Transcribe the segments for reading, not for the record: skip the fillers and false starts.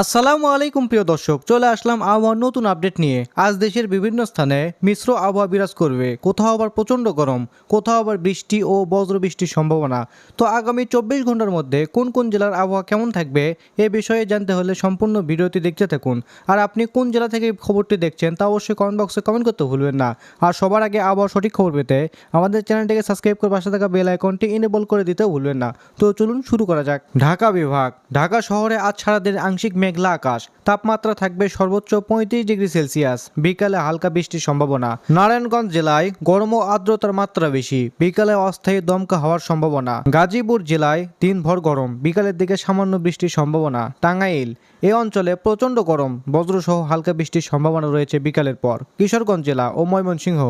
আসসালামু আলাইকুম প্রিয় দর্শক, চলে আসলাম আবহাওয়ার নতুন আপডেট নিয়ে। আজ দেশের বিভিন্ন স্থানে মিশ্র আবহাওয়া বিরাজ করবে। কোথাও আবার প্রচণ্ড গরম, কোথাও আবার বৃষ্টি ও বজ্র বৃষ্টির সম্ভাবনা। তো আগামী 24 ঘন্টার মধ্যে কোন কোন জেলার আবহাওয়া কেমন থাকবে এ বিষয়ে জানতে হলে সম্পূর্ণ ভিডিওটি দেখতে থাকুন। আর আপনি কোন জেলা থেকে খবরটি দেখছেন তা অবশ্যই কমেন্ট বক্সে কমেন্ট করতে ভুলবেন না। আর সবার আগে আবহাওয়ার সঠিক খবর পেতে আমাদের চ্যানেলটিকে সাবস্ক্রাইব করে পাশে থাকা বেল আইকনটি এনেবল করে দিতেও ভুলবেন না। তো চলুন শুরু করা যাক। ঢাকা বিভাগ। ঢাকা শহরে আজ সারাদিন আংশিক মেঘলা আকাশ, তাপমাত্রা থাকবে সর্বোচ্চ 35 ডিগ্রি সেলসিয়াস, বিকালে হালকা বৃষ্টির সম্ভাবনা। নারায়ণগঞ্জ জেলায় গরম ও আর্দ্রতার মাত্রা বেশি, বিকালে অস্থায়ী দমকা হওয়ার সম্ভাবনা। গাজীপুর জেলায় দিনভর গরম, বিকালের দিকে সামান্য বৃষ্টির সম্ভাবনা। টাঙ্গাইল, এই অঞ্চলে প্রচণ্ড গরম, বজ্রসহ হালকা বৃষ্টির সম্ভাবনা রয়েছে বিকালের পর। কিশোরগঞ্জ জেলা ও ময়মনসিংহ,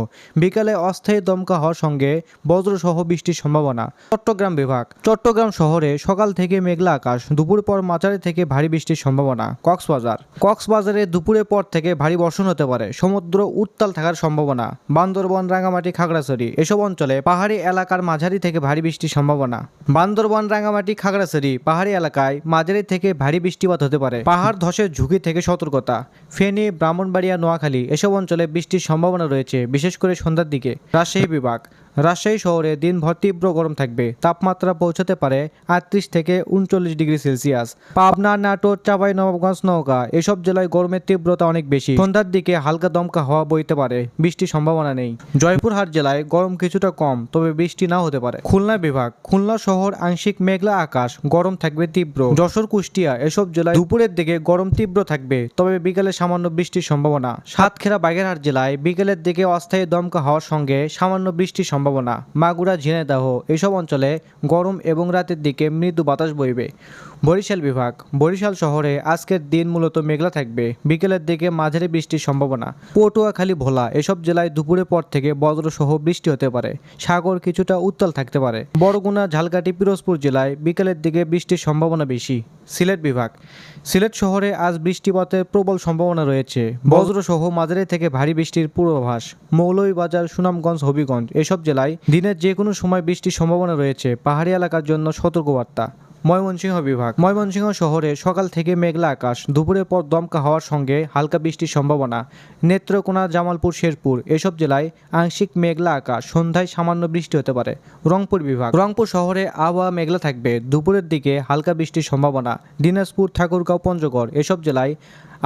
বিকালে অস্থায়ী দমকা হওয়ার সঙ্গে বজ্রসহ বৃষ্টির সম্ভাবনা। চট্টগ্রাম বিভাগ। চট্টগ্রাম শহরে সকাল থেকে মেঘলা আকাশ, দুপুর পর মাঝারি থেকে ভারী বৃষ্টির সম্ভাবনা। কক্সবাজারে দুপুরের পর থেকে ভারী বর্ষণ হতে পারে, সমুদ্র উত্তাল থাকার সম্ভাবনা। বান্দরবান, রাঙ্গামাটি, খাগড়াছড়ি এসব অঞ্চলে পাহাড়ি এলাকার মাঝারি থেকে ভারী বৃষ্টির সম্ভাবনা। বান্দরবান, রাঙ্গামাটি, খাগড়াছড়ি পাহাড়ি এলাকায় মাঝারি থেকে ভারী বৃষ্টিপাত হতে পারে। পাহাড় ধসের ঝুঁকি থেকে সতর্কতা। ফেনী, ব্রাহ্মণবাড়িয়া, নোয়াখালী এসব অঞ্চলে বৃষ্টির সম্ভাবনা রয়েছে, বিশেষ করে সন্ধ্যার দিকে। রাজশাহী বিভাগ। রাজশাহী শহরে দিনভর তীব্র গরম থাকবে, তাপমাত্রা পৌঁছাতে পারে 38 থেকে 39 ডিগ্রি সেলসিয়াস। পাবনা, নাটোর, চাঁপাইনবাবগঞ্জ, নওগাঁ এসব জেলায় গরমের তীব্রতা অনেক বেশি, সন্ধ্যার দিকে হালকা দমকা হাওয়া বইতে পারে, বৃষ্টির সম্ভাবনা নেই। জয়পুরহাট জেলায় গরম কিছুটা কম, তবে বৃষ্টি নাও হতে পারে। খুলনা বিভাগ। খুলনা শহর আংশিক মেঘলা আকাশ, গরম থাকবে তীব্র। যশোর, কুষ্টিয়া এসব জেলায় দুপুরের দিকে গরম তীব্র থাকবে, তবে বিকেলে সামান্য বৃষ্টির সম্ভাবনা। সাতক্ষীরা, বাগেরহাট জেলায় বিকেলের দিকে অস্থায়ী দমকা হওয়ার সঙ্গে সামান্য বৃষ্টির সম্ভাবনা। মাগুরা, ঝিনাইদহ এসব অঞ্চলে গরম এবং রাতের দিকে মৃদু বাতাস বইবে। বরিশাল বিভাগ। বরিশাল শহরে আজকের দিন মূলত মেঘলা থাকবে, বিকেলের দিকে মাঝারি বৃষ্টির সম্ভাবনা। পটুয়াখালী, ভোলা এসব জেলায় দুপুরের পর থেকে বজ্রসহ বৃষ্টি হতে পারে, সাগর কিছুটা উত্তাল থাকতে পারে। বরগুনা, ঝালকাঠি, পিরোজপুর জেলায় বিকেলের দিকে বৃষ্টির সম্ভাবনা বেশি। সিলেট বিভাগ। সিলেট শহরে আজ বৃষ্টিপাতের প্রবল সম্ভাবনা রয়েছে, বজ্রসহ মাঝারি থেকে ভারী বৃষ্টির পূর্বাভাস। মৌলভীবাজার, সুনামগঞ্জ, হবিগঞ্জ এসব জেলায় দিনের যে কোনো সময় বৃষ্টির সম্ভাবনা রয়েছে, পাহাড়ি এলাকার জন্য সতর্কবার্তা। ময়মনসিংহ বিভাগ। ময়মনসিংহ শহরে সকাল থেকে মেঘলা আকাশ, দুপুরের পর দমকা হওয়ার সঙ্গে হালকা বৃষ্টির সম্ভাবনা। নেত্রকোনা, জামালপুর, শেরপুর এসব জেলায় আংশিক মেঘলা আকাশ, সন্ধ্যায় সামান্য বৃষ্টি হতে পারে। রংপুর বিভাগ। রংপুর শহরে আবহাওয়া মেঘলা থাকবে, দুপুরের দিকে হালকা বৃষ্টির সম্ভাবনা। দিনাজপুর, ঠাকুরগাঁও, পঞ্চগড় এসব জেলায়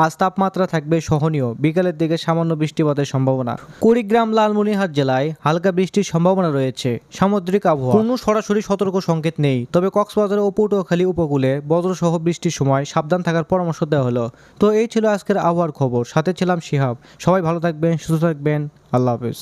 আজ তাপমাত্রা থাকবে সহনীয়, বিকেলের দিকে সামান্য বৃষ্টিপাতের সম্ভাবনা। কুড়িগ্রাম, লালমনিরহাট জেলায় হালকা বৃষ্টির সম্ভাবনা রয়েছে। সামুদ্রিক আবহাওয়া, কোনো সরাসরি সতর্ক সংকেত নেই, তবে কক্সবাজার ও পটুয়াখালী উপকূলে বজ্রসহ বৃষ্টির সময় সাবধান থাকার পরামর্শ দেওয়া হলো। তো এই ছিল আজকের আবহাওয়ার খবর, সাথে ছিলাম শিহাব। সবাই ভালো থাকবেন, সুস্থ থাকবেন, আল্লাহ হাফেজ।